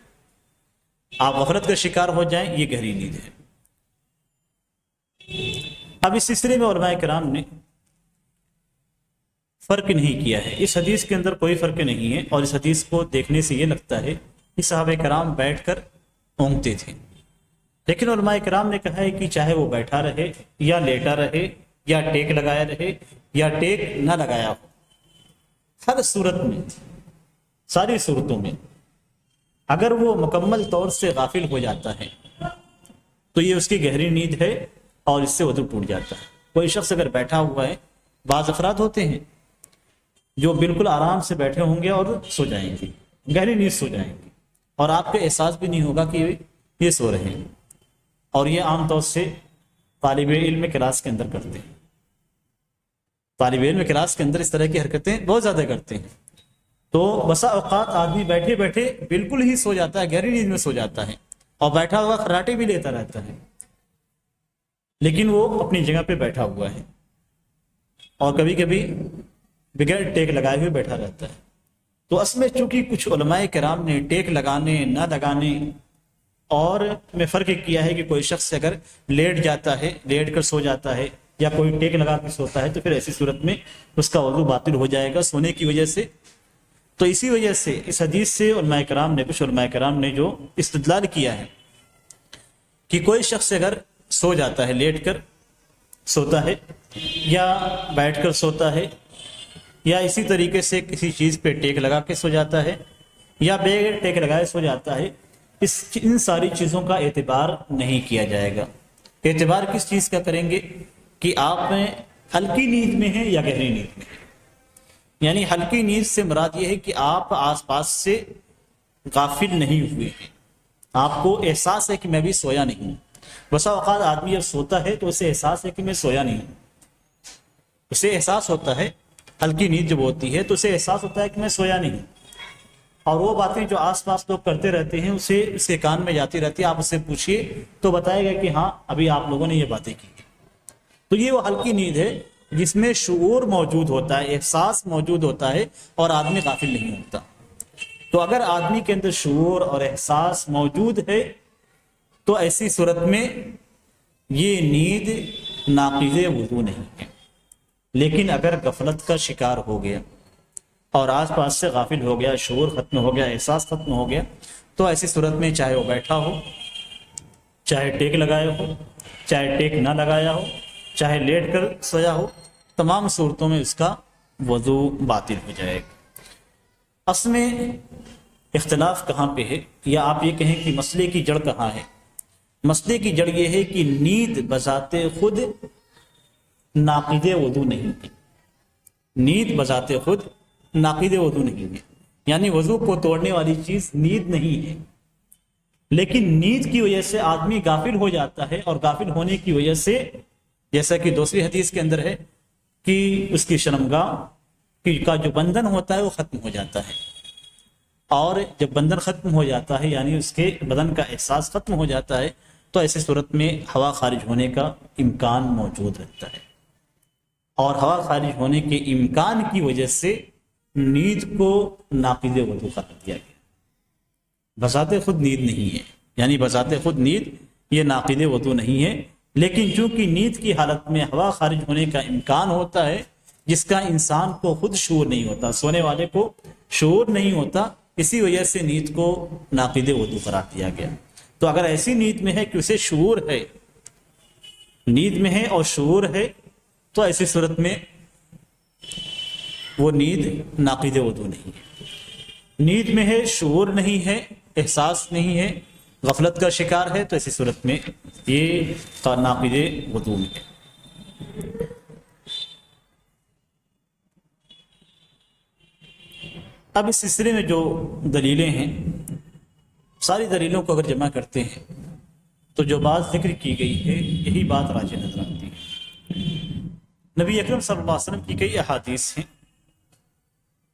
آپ غفلت کا شکار ہو جائیں، یہ گہری نیند ہے. اب اس سلسلے میں علماء کرام نے فرق نہیں کیا ہے. اس حدیث کے اندر کوئی فرق نہیں ہے، اور اس حدیث کو دیکھنے سے یہ لگتا ہے کہ صحابہ کرام بیٹھ کر اونگتے تھے. لیکن علماء کرام نے کہا ہے کہ چاہے وہ بیٹھا رہے یا لیٹا رہے یا ٹیک لگایا رہے یا ٹیک نہ لگایا ہو، ہر صورت میں، ساری صورتوں میں اگر وہ مکمل طور سے غافل ہو جاتا ہے تو یہ اس کی گہری نیند ہے اور اس سے وضو ٹوٹ جاتا ہے. کوئی شخص اگر بیٹھا ہوا ہے، بعض افراد ہوتے ہیں جو بالکل آرام سے بیٹھے ہوں گے اور سو جائیں گے، گہری نیند سو جائیں گے، اور آپ کو احساس بھی نہیں ہوگا کہ یہ سو رہے ہیں. اور یہ عام طور سے طالب علم کلاس کے اندر کرتے ہیں. طالب علم کلاس کے اندر اس طرح کی حرکتیں بہت زیادہ کرتے ہیں. تو بسا اوقات آدمی بیٹھے بیٹھے بالکل ہی سو جاتا ہے، گہری نیند میں سو جاتا ہے، اور بیٹھا ہوا خراٹے بھی لیتا رہتا ہے، لیکن وہ اپنی جگہ پہ بیٹھا ہوا ہے، اور کبھی کبھی بغیر ٹیک لگائے ہوئے بیٹھا رہتا ہے. تو اصل میں چونکہ کچھ علماء کرام نے ٹیک لگانے نہ لگانے اور میں فرق کیا ہے کہ کوئی شخص اگر لیٹ جاتا ہے، لیٹ کر سو جاتا ہے، یا کوئی ٹیک لگا کے سوتا ہے، تو پھر ایسی صورت میں اس کا وضو باطل ہو جائے گا سونے کی وجہ سے. تو اسی وجہ سے اس حدیث سے علماء کرام نے، کچھ علماء کرام نے جو استدلال کیا ہے کہ کوئی شخص اگر سو جاتا ہے، لیٹ کر سوتا ہے یا بیٹھ کر سوتا ہے، یا اسی طریقے سے کسی چیز پہ ٹیک لگا کے سو جاتا ہے، یا بغیر ٹیک لگائے سو جاتا ہے، ان ساری چیزوں کا اعتبار نہیں کیا جائے گا. اعتبار کس چیز کا کریں گے کہ آپ ہلکی نیند میں ہیں یا گہری نیند میں ہیں. یعنی ہلکی نیند سے مراد یہ ہے کہ آپ آس پاس سے غافل نہیں ہوئے ہیں، آپ کو احساس ہے کہ میں بھی سویا نہیں ہوں. بسا اوقات آدمی جب سوتا ہے تو اسے احساس ہے کہ میں سویا نہیں ہوں، اسے احساس ہوتا ہے، ہلکی نیند جب ہوتی ہے تو اسے احساس ہوتا ہے کہ میں سویا نہیں ہوں، اور وہ باتیں جو آس پاس لوگ کرتے رہتے ہیں اسے اس کے کان میں جاتی رہتی ہے. آپ اسے پوچھیے تو بتائے گا کہ ہاں ابھی آپ لوگوں نے یہ باتیں کی. تو یہ وہ ہلکی نیند ہے جس میں شعور موجود ہوتا ہے، احساس موجود ہوتا ہے، اور آدمی غافل نہیں ہوتا. تو اگر آدمی کے اندر شعور اور احساس موجود ہے تو ایسی صورت میں یہ نیند ناقض وضو نہیں ہے. لیکن اگر غفلت کا شکار ہو گیا اور آس پاس سے غافل ہو گیا، شعور ختم ہو گیا، احساس ختم ہو گیا، تو ایسی صورت میں چاہے وہ بیٹھا ہو، چاہے ٹیک لگایا ہو، چاہے ٹیک نہ لگایا ہو، چاہے لیٹ کر سویا ہو، تمام صورتوں میں اس کا وضو باطل ہو جائے گا. اصل میں اختلاف کہاں پہ ہے، یا آپ یہ کہیں کہ مسئلے کی جڑ کہاں ہے؟ مسئلے کی جڑ یہ ہے کہ نیند بذات خود ناقض وضو نہیں ہے. نیند بذات خود ناقض وضو نہیں ہے، یعنی وضو کو توڑنے والی چیز نیند نہیں ہے. لیکن نیند کی وجہ سے آدمی غافل ہو جاتا ہے، اور غافل ہونے کی وجہ سے جیسا کہ دوسری حدیث کے اندر ہے کہ اس کی شرمگاہ کا جو بندھن ہوتا ہے وہ ختم ہو جاتا ہے. اور جب بندھن ختم ہو جاتا ہے یعنی اس کے بدن کا احساس ختم ہو جاتا ہے، تو ایسی صورت میں ہوا خارج ہونے کا امکان موجود رہتا ہے. اور ہوا خارج ہونے کے امکان کی وجہ سے نیند کو ناقض وضو قرار دیا گیا. بذات خود نیند نہیں ہے، یعنی بذات خود نیند یہ ناقض وضو نہیں ہے. لیکن چونکہ نیند کی حالت میں ہوا خارج ہونے کا امکان ہوتا ہے جس کا انسان کو خود شعور نہیں ہوتا، سونے والے کو شعور نہیں ہوتا، اسی وجہ سے نیند کو ناقض وضو قرار دیا گیا. تو اگر ایسی نیند میں ہے کہ اسے شعور ہے، نیند میں ہے اور شعور ہے، تو ایسی صورت میں وہ نیند ناقض وضو نہیں ہے. نیند میں ہے، شعور نہیں ہے، احساس نہیں ہے، غفلت کا شکار ہے، تو ایسی صورت میں یہ ناقض وضو ہے. اب اس سلسلے میں جو دلیلیں ہیں، ساری دلیلوں کو اگر جمع کرتے ہیں تو جو بات ذکر کی گئی ہے یہی بات راجح نظر آتی ہے۔ نبی اکرم صلی اللہ علیہ وسلم کی کئی احادیث ہیں۔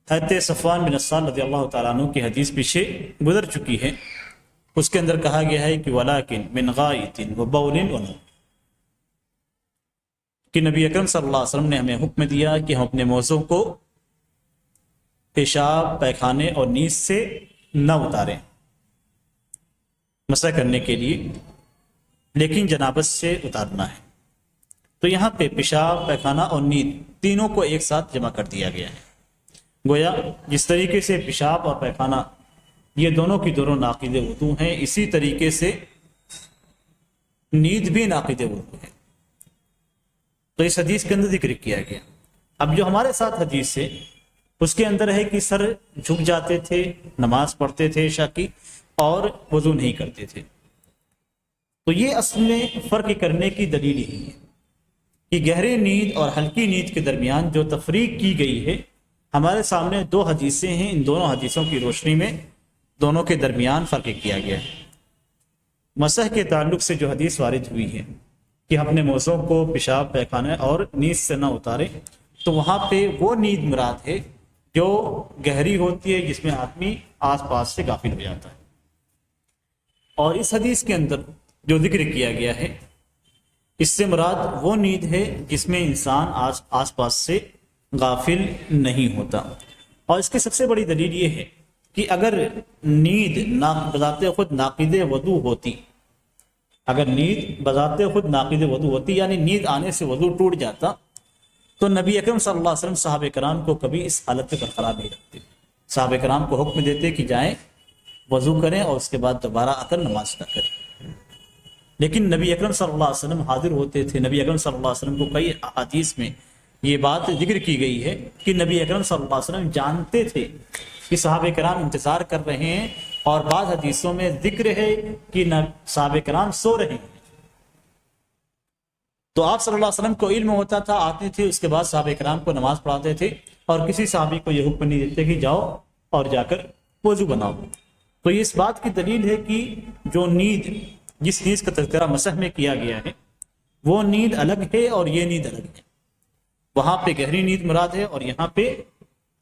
حضرت صفوان بن عسال رضی اللہ تعالیٰ عنہ کی حدیث پیچھے گزر چکی ہے، اس کے اندر کہا گیا ہے کہ وَلَٰكِن مِّن غَائِطٍ وَبَوْلٍ وَنَوْمٍ، کہ نبی اکرم صلی اللہ علیہ وسلم نے ہمیں حکم دیا کہ ہم اپنے موضوع کو پیشاب، پیخانے اور نیز سے نہ اتاریں مسح کرنے کے لیے، لیکن جنابت سے اتارنا ہے۔ تو یہاں پہ پیشاب، پیخانہ اور نیند تینوں کو ایک ساتھ جمع کر دیا گیا ہے۔ گویا جس طریقے سے پیشاب اور پیخانہ یہ دونوں کی دونوں ناقض وضو ہیں، اسی طریقے سے نیند بھی ناقض وضو ہے۔ تو اس حدیث کے اندر ذکر کیا گیا۔ اب جو ہمارے ساتھ حدیث ہے اس کے اندر ہے کہ سر جھک جاتے تھے، نماز پڑھتے تھے عشاء کی، اور وضو نہیں کرتے تھے۔ تو یہ اصل میں فرق کرنے کی دلیل ہی ہے کہ گہرے نیند اور ہلکی نیند کے درمیان جو تفریق کی گئی ہے، ہمارے سامنے دو حدیثیں ہیں، ان دونوں حدیثوں کی روشنی میں دونوں کے درمیان فرق کیا گیا ہے۔ مسح کے تعلق سے جو حدیث وارد ہوئی ہے کہ اپنے موضوع کو پیشاب، پیخانے اور نیند سے نہ اتارے، تو وہاں پہ وہ نیند مراد ہے جو گہری ہوتی ہے، جس میں آدمی آس پاس سے غافل ہو جاتا ہے۔ اور اس حدیث کے اندر جو ذکر کیا گیا ہے، اس سے مراد وہ نیند ہے جس میں انسان آس پاس سے غافل نہیں ہوتا۔ اور اس کی سب سے بڑی دلیل یہ ہے کہ اگر نیند بذات خود ناقض وضو ہوتی، اگر نیند بذات خود ناقض وضو ہوتی، یعنی نیند آنے سے وضو ٹوٹ جاتا، تو نبی اکرم صلی اللہ علیہ وسلم صحابہ کرام کو کبھی اس حالت میں برقرار نہیں رکھتے۔ صحابہ کرام کو حکم دیتے کہ جائیں وضو کریں اور اس کے بعد دوبارہ آ کر نماز ادا کریں۔ لیکن نبی اکرم صلی اللہ علیہ وسلم حاضر ہوتے تھے۔ نبی اکرم صلی اللہ علیہ وسلم کو کئی احادیث میں یہ بات ذکر کی گئی ہے کہ نبی اکرم صلی اللہ علیہ وسلم جانتے تھے کہ صحابہ کرام انتظار کر رہے ہیں، اور بعض حدیثوں میں ذکر ہے کہ صحابہ کرام سو رہے ہیں۔ تو آپ صلی اللہ علیہ وسلم کو علم ہوتا تھا، آتے تھے، اس کے بعد صحابہ کرام کو نماز پڑھاتے تھے، اور کسی صحابی کو یہ حکم نہیں دیتے کہ جاؤ اور جا کر وضو بناؤ۔ تو یہ اس بات کی دلیل ہے کہ جو نیند، جس نیند کا تذکرہ مسح میں کیا گیا ہے، وہ نیند الگ ہے اور یہ نیند الگ ہے۔ وہاں پہ گہری نیند مراد ہے اور یہاں پہ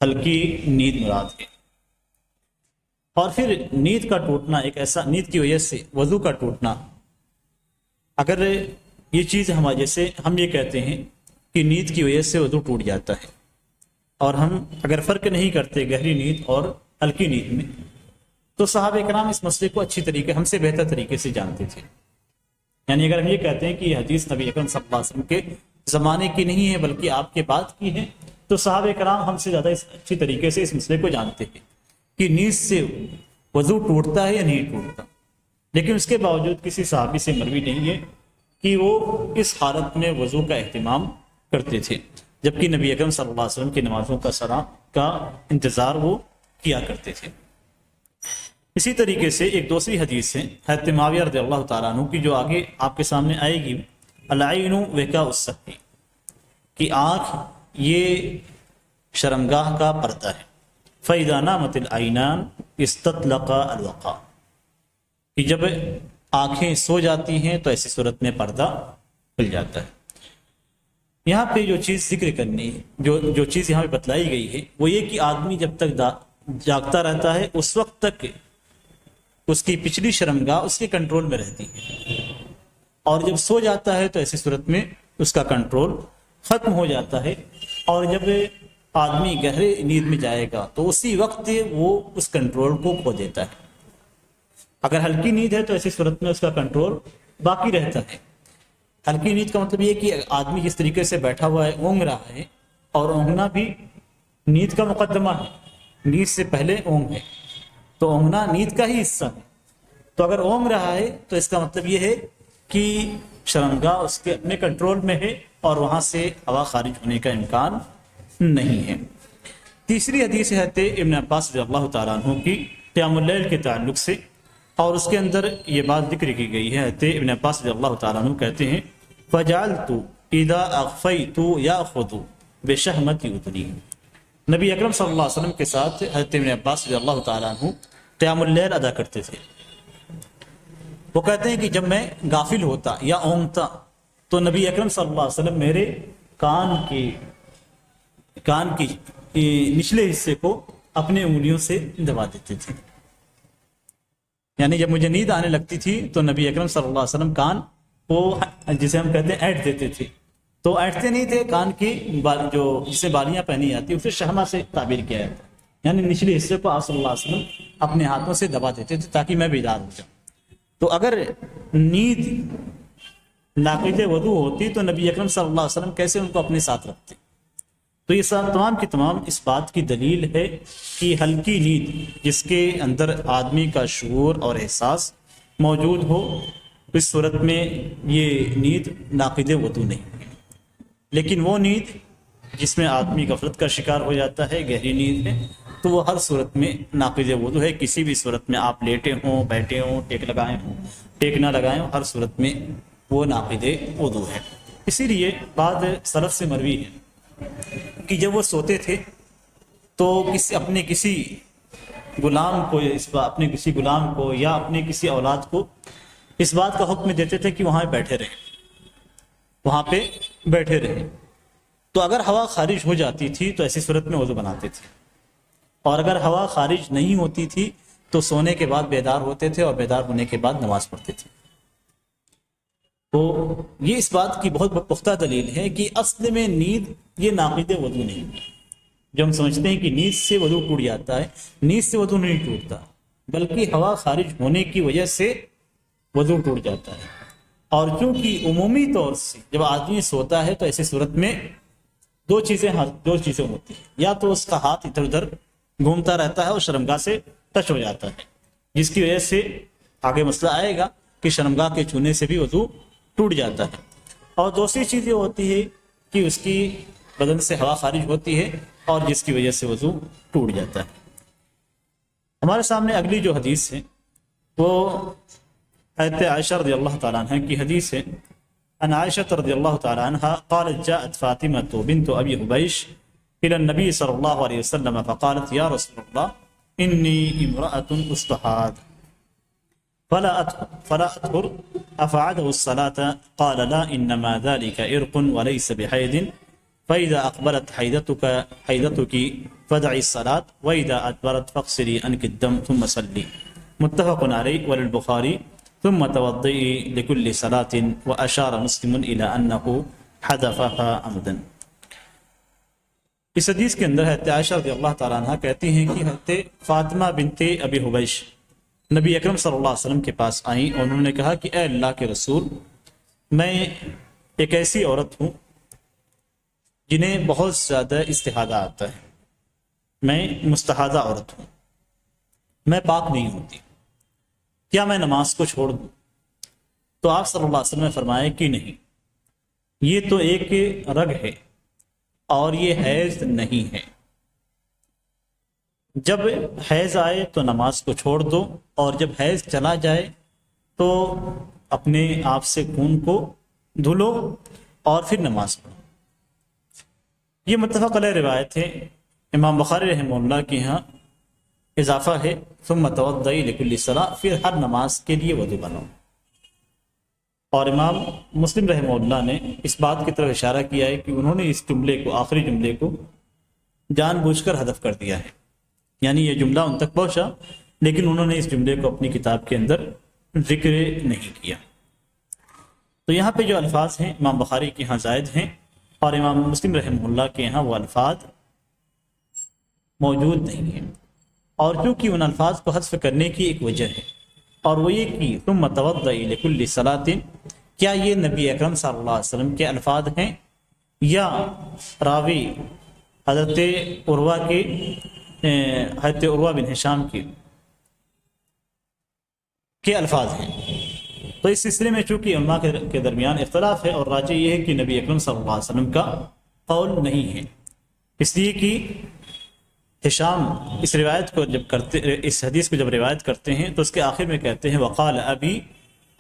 ہلکی نیند مراد ہے۔ اور پھر نیند کا ٹوٹنا ایک ایسا، نیند کی وجہ سے وضو کا ٹوٹنا، اگر یہ چیز ہمارے جیسے ہم یہ کہتے ہیں کہ نیند کی وجہ سے وضو ٹوٹ جاتا ہے، اور ہم اگر فرق نہیں کرتے گہری نیند اور ہلکی نیند میں، تو صحابہ کرام اس مسئلے کو اچھی طریقے، ہم سے بہتر طریقے سے جانتے تھے۔ یعنی اگر ہم یہ کہتے ہیں کہ یہ حدیث نبی اکرم صلی اللہ علیہ وسلم کے زمانے کی نہیں ہے بلکہ آپ کے بعد کی ہے، تو صحابہ کرام ہم سے زیادہ اچھی طریقے سے اس مسئلے کو جانتے ہیں کہ نیند سے وضو ٹوٹتا ہے یا نہیں ٹوٹتا۔ لیکن اس کے باوجود کسی صحابی سے مروی نہیں ہے کہ وہ اس حالت میں وضو کا اہتمام کرتے تھے، جبکہ نبی اکرم صلی اللہ علیہ وسلم کی نمازوں کا سلام کا انتظار وہ کیا کرتے تھے۔ اسی طریقے سے ایک دوسری حدیث ہے حضرت معاویہ رضی اللہ تعالیٰ عنہ کی، جو آگے آپ کے سامنے آئے گی، العین وقاء الصحی، کہ آنکھ یہ شرمگاہ کا پردہ ہے۔ فَإِذَا نَامَتِ الْعَيْنَانِ اسْتَطْلَقَ الْوَقَاءَ، کہ جب آنکھیں سو جاتی ہیں تو ایسی صورت میں پردہ کھل جاتا ہے۔ یہاں پہ جو چیز ذکر کرنی ہے، جو چیز یہاں پہ بتلائی گئی ہے، وہ یہ کہ آدمی جب تک جاگتا رہتا ہے اس وقت تک اس کی پچھلی شرمگاہ اس کے کنٹرول میں رہتی ہے، اور جب سو جاتا ہے تو ایسی صورت میں اس کا کنٹرول ختم ہو جاتا ہے، اور جب آدمی گہرے نیند میں جائے گا تو اسی وقت وہ اس کنٹرول کو کھو دیتا ہے۔ اگر ہلکی نیند ہے تو ایسی صورت میں اس کا کنٹرول باقی رہتا ہے۔ ہلکی نیند کا مطلب یہ کہ آدمی جس طریقے سے بیٹھا ہوا ہے، اونگ رہا ہے، اور اونگنا بھی نیند کا مقدمہ ہے، نیند سے پہلے اونگ ہے، تو اونگنا نیند کا ہی حصہ ہے۔ تو اگر اونگ رہا ہے تو اس کا مطلب یہ ہے کہ شرمگاہ اس کے اپنے کنٹرول میں ہے اور وہاں سے ہوا خارج ہونے کا امکان نہیں ہے۔ تیسری حدیث ہے ابن عباس رضی اللہ تعالیٰ عنہ کی قیام اللیل کے تعلق سے، اور اس کے اندر یہ بات ذکر کی گئی ہے۔ ابن عباس رضی اللہ تعالیٰ عنہ کہتے ہیں فَجَعَلْتُ إِذَا أَغْفَيْتُ يَأْخُذُ بِشَهْمَةِ أُذُنِهِ، نبی اکرم صلی اللہ علیہ وسلم کے ساتھ حضرت ابن عباس رضی اللہ تعالیٰ عنہ قیام اللیل ادا کرتے تھے. وہ کہتے ہیں کہ جب میں غافل ہوتا یا اونگتا تو نبی اکرم صلی اللہ علیہ وسلم میرے کان کی نچلے حصے کو اپنے انگلیوں سے دبا دیتے تھے. یعنی جب مجھے نیند آنے لگتی تھی تو نبی اکرم صلی اللہ علیہ وسلم کان کو، جسے ہم کہتے ہیں اینٹ دیتے تھے، تو اینٹتے نہیں تھے، کان کی جو جسے بالیاں پہنی جاتی اسے شہمہ سے تعبیر کیا جاتا ہے، یعنی نچلے حصے کو آپ صلی اللہ علیہ وسلم اپنے ہاتھوں سے دبا دیتے تھے تاکہ میں بیدار ہو جاؤں. تو اگر نیند ناقض وضو ہوتی تو نبی اکرم صلی اللہ علیہ وسلم کیسے ان کو اپنے ساتھ رکھتے؟ تو یہ سب تمام کی تمام اس بات کی دلیل ہے کہ ہلکی نیند جس کے اندر آدمی کا شعور اور احساس موجود ہو، اس صورت میں یہ نیند ناقض وضو نہیں ہے. لیکن وہ نیند جس میں آدمی غفلت کا شکار ہو جاتا ہے، گہری نیند ہے، تو وہ ہر صورت میں ناقض وضو ہے. کسی بھی صورت میں آپ لیٹے ہوں، بیٹھے ہوں، ٹیک لگائے ہوں، ٹیک نہ لگائے ہوں، ہر صورت میں وہ ناقض وضو ہے. اسی لیے بعض سلف سے مروی ہے کہ جب وہ سوتے تھے تو اپنے کسی غلام کو یا اپنے کسی اولاد کو اس بات کا حکم دیتے تھے کہ وہاں پہ بیٹھے رہیں. تو اگر ہوا خارج ہو جاتی تھی تو ایسی صورت میں وضو بناتے تھے، اور اگر ہوا خارج نہیں ہوتی تھی تو سونے کے بعد بیدار ہوتے تھے اور بیدار ہونے کے بعد نماز پڑھتے تھے. تو یہ اس بات کی بہت پختہ دلیل ہے کہ اصل میں نیند یہ ناقض وضو نہیں ہے. جو ہم سمجھتے ہیں کہ نیند سے وضو ٹوٹ جاتا ہے، نیند سے وضو نہیں ٹوٹتا، بلکہ ہوا خارج ہونے کی وجہ سے وضو ٹوٹ جاتا ہے. اور چونکہ عمومی طور سے جب آدمی سوتا ہے تو ایسی صورت میں دو چیزیں ہوتی ہیں. یا تو اس کا ہاتھ ادھر ادھر گھومتا رہتا ہے اور شرمگاہ سے ٹچ ہو جاتا ہے، جس کی وجہ سے آگے مسئلہ آئے گا کہ شرمگاہ کے چھونے سے بھی وضو ٹوٹ جاتا ہے. اور دوسری چیز یہ ہوتی ہے کہ اس کی بدن سے ہوا خارج ہوتی ہے اور جس کی وجہ سے وضو ٹوٹ جاتا ہے. ہمارے سامنے اگلی جو حدیث ہے وہ حضرت عائشہ رضی اللہ تعالیٰ عنہ کی حدیث ہے. ان عائشہ رضی اللہ تعالیٰ عنہ قالت جاءت فاطمة بنت ابی حبیش الى النبی صلی اللہ علیہ وسلم فقالت یا رسول اللہ انی امرأة استحاض فلا أطهر أفعده الصلاة قال لا إنما ذلك إرق وليس بحيض فإذا أقبلت حيضتك فدعي الصلاة وإذا أدبرت فاغسلي عنك الدم ثم صلي. متفق عليه وللبخاري ثم توضئي لكل صلاة وأشار مسلم إلى أنه حذفها عمدا. اس حدیث کے اندر حضرت عائشہ رضی اللہ تعالیٰ عنہ کہتی ہیں کہ حضرت فاطمہ بنت ابی حبیش نبی اکرم صلی اللہ علیہ وسلم کے پاس آئیں اور انہوں نے کہا کہ اے اللہ کے رسول، میں ایک ایسی عورت ہوں جنہیں بہت زیادہ استحاضہ آتا ہے، میں مستحاضہ عورت ہوں، میں پاک نہیں ہوتی، کیا میں نماز کو چھوڑ دوں؟ تو آپ صلی اللہ علیہ وسلم نے فرمایا کہ نہیں، یہ تو ایک رگ ہے اور یہ حیض نہیں ہے. جب حیض آئے تو نماز کو چھوڑ دو، اور جب حیض چلا جائے تو اپنے آپ سے خون کو دھلو اور پھر نماز پڑھو. یہ متفق علیہ روایت ہے. امام بخاری رحمہ اللہ کے ہاں اضافہ ہے ثم توضئی لکل صلاۃ، پھر ہر نماز کے لیے وضو بناؤ. اور امام مسلم رحمہ اللہ نے اس بات کی طرف اشارہ کیا ہے کہ انہوں نے اس جملے کو، آخری جملے کو جان بوجھ کر حذف کر دیا ہے، یعنی یہ جملہ ان تک پہنچا لیکن انہوں نے اس جملے کو اپنی کتاب کے اندر ذکر نہیں کیا. تو یہاں پہ جو الفاظ ہیں امام بخاری کے ہاں زائد ہیں اور امام مسلم رحمہ اللہ کے ہاں وہ الفاظ موجود نہیں ہیں. اور چونکہ ان الفاظ کو حذف کرنے کی ایک وجہ ہے، اور وہ یہ کہ ثم توضئی لکل صلاۃ، کیا یہ نبی اکرم صلی اللہ علیہ وسلم کے الفاظ ہیں یا راوی حضرت عروہ بن ہشام کے الفاظ ہیں؟ تو اس سلسلے میں چونکہ علماء کے درمیان اختلاف ہے، اور راجح یہ ہے کہ نبی اکرم صلی اللہ علیہ وسلم کا قول نہیں ہے، اس لیے کہ ہشام اس حدیث کو جب روایت کرتے ہیں تو اس کے آخر میں کہتے ہیں وقال ابی،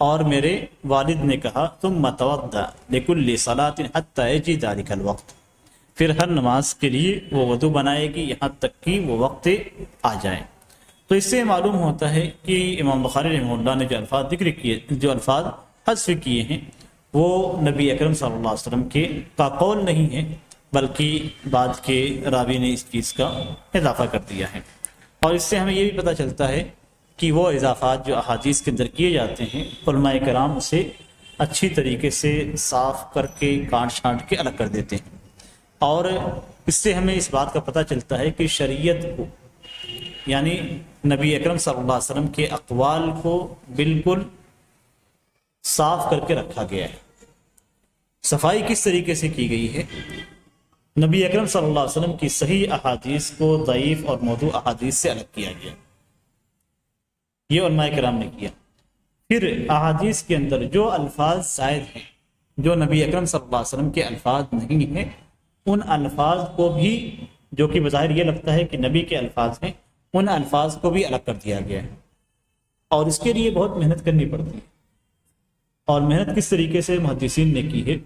اور میرے والد نے کہا ثم توضأ لکل صلاۃ حتی یجی ذلک الوقت، پھر ہر نماز کے لیے وہ وضو بنائے گی یہاں تک کہ وہ وقت آ جائے۔ تو اس سے معلوم ہوتا ہے کہ امام بخاری رحمہ اللہ نے جو الفاظ ذکر کیے، جو الفاظ حذف کیے ہیں، وہ نبی اکرم صلی اللہ علیہ وسلم کا قول نہیں ہے، بلکہ بعد کے راوی نے اس چیز کا اضافہ کر دیا ہے۔ اور اس سے ہمیں یہ بھی پتہ چلتا ہے کہ وہ اضافات جو احادیث کے اندر کیے جاتے ہیں، علماء کرام اسے اچھی طریقے سے صاف کر کے کاٹ چھانٹ کے الگ کر دیتے ہیں۔ اور اس سے ہمیں اس بات کا پتہ چلتا ہے کہ شریعت کو، یعنی نبی اکرم صلی اللہ علیہ وسلم کے اقوال کو بالکل صاف کر کے رکھا گیا ہے۔ صفائی کس طریقے سے کی گئی ہے؟ نبی اکرم صلی اللہ علیہ وسلم کی صحیح احادیث کو ضعیف اور موضوع احادیث سے الگ کیا گیا، یہ علماء کرام نے کیا۔ پھر احادیث کے اندر جو الفاظ زائد ہیں، جو نبی اکرم صلی اللہ علیہ وسلم کے الفاظ نہیں ہیں، ان الفاظ کو بھی، جو کہ بظاہر یہ لگتا ہے کہ نبی کے الفاظ ہیں، ان الفاظ کو بھی الگ کر دیا گیا ہے۔ اور اس کے لیے بہت محنت کرنی پڑتی ہے، اور محنت کس طریقے سے محدثین نے کی ہے،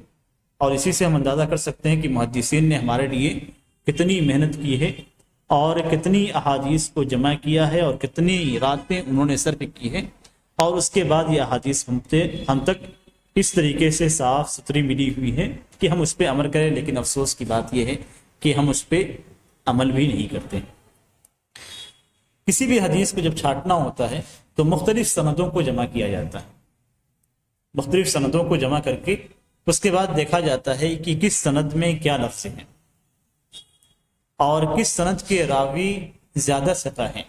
اور اسی سے ہم اندازہ کر سکتے ہیں کہ محدثین نے ہمارے لیے کتنی محنت کی ہے، اور کتنی احادیث کو جمع کیا ہے، اور کتنی راتیں انہوں نے صرف کی ہے، اور اس کے بعد یہ احادیث ہم تک اس طریقے سے صاف ستھری ملی ہوئی ہے کہ ہم اس پہ عمل کریں۔ لیکن افسوس کی بات یہ ہے کہ ہم اس پہ عمل بھی نہیں کرتے۔ کسی بھی حدیث کو جب چھانٹنا ہوتا ہے تو مختلف سندوں کو جمع کیا جاتا ہے، مختلف سندوں کو جمع کر کے اس کے بعد دیکھا جاتا ہے کہ کس سند میں کیا لفظ ہیں، اور کس سند کے راوی زیادہ ثقہ ہیں۔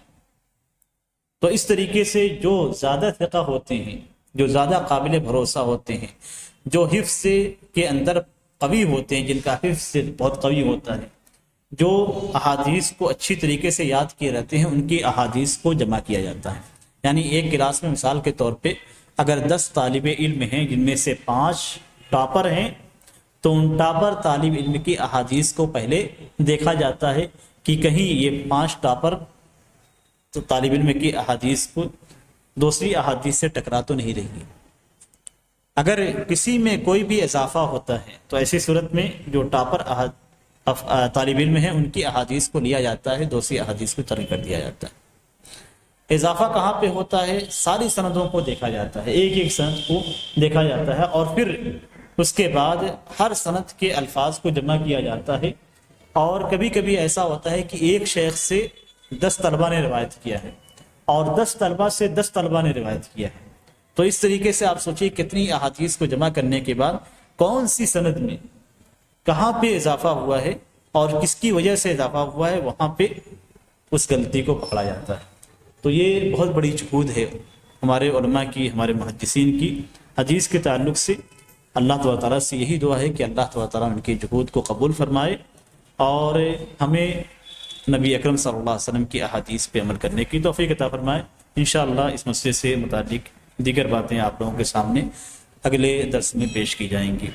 تو اس طریقے سے جو زیادہ ثقہ ہوتے ہیں، جو زیادہ قابل بھروسہ ہوتے ہیں، جو حفظ کے اندر قوی ہوتے ہیں، جن کا حفظ بہت قوی ہوتا ہے، جو احادیث کو اچھی طریقے سے یاد کیے رہتے ہیں، ان کی احادیث کو جمع کیا جاتا ہے۔ یعنی ایک کلاس میں مثال کے طور پہ اگر 10 طالب علم ہیں، جن میں سے 5 ٹاپر ہیں، تو ان ٹاپر طالب علم کی احادیث کو پہلے دیکھا جاتا ہے کہ کہیں یہ 5 ٹاپر تو طالب علم کی احادیث کو دوسری احادیث سے ٹکرا تو نہیں رہی۔ اگر کسی میں کوئی بھی اضافہ ہوتا ہے تو ایسی صورت میں جو ٹاپر طالب علم ہیں، ان کی احادیث کو لیا جاتا ہے، دوسری احادیث کو ترک کر دیا جاتا ہے۔ اضافہ کہاں پہ ہوتا ہے؟ ساری سندوں کو دیکھا جاتا ہے، ایک ایک سند کو دیکھا جاتا ہے، اور پھر اس کے بعد ہر سند کے الفاظ کو جمع کیا جاتا ہے۔ اور کبھی کبھی ایسا ہوتا ہے کہ ایک شیخ سے 10 طلبہ نے روایت کیا ہے، اور 10 طلبہ سے 10 طلبہ نے روایت کیا ہے۔ تو اس طریقے سے آپ سوچیے کتنی احادیث کو جمع کرنے کے بعد کون سی سند میں کہاں پہ اضافہ ہوا ہے اور کس کی وجہ سے اضافہ ہوا ہے، وہاں پہ اس غلطی کو پکڑا جاتا ہے۔ تو یہ بہت بڑی جہود ہے ہمارے علماء کی، ہمارے محدثین کی حدیث کے تعلق سے۔ اللہ تعالیٰ سے یہی دعا ہے کہ اللہ تعالیٰ ان کی جہود کو قبول فرمائے، اور ہمیں نبی اکرم صلی اللہ علیہ وسلم کی احادیث پہ عمل کرنے کی توفیق عطا فرمائے۔ انشاءاللہ اس مسئلے سے متعلق دیگر باتیں آپ لوگوں کے سامنے اگلے درس میں پیش کی جائیں گی۔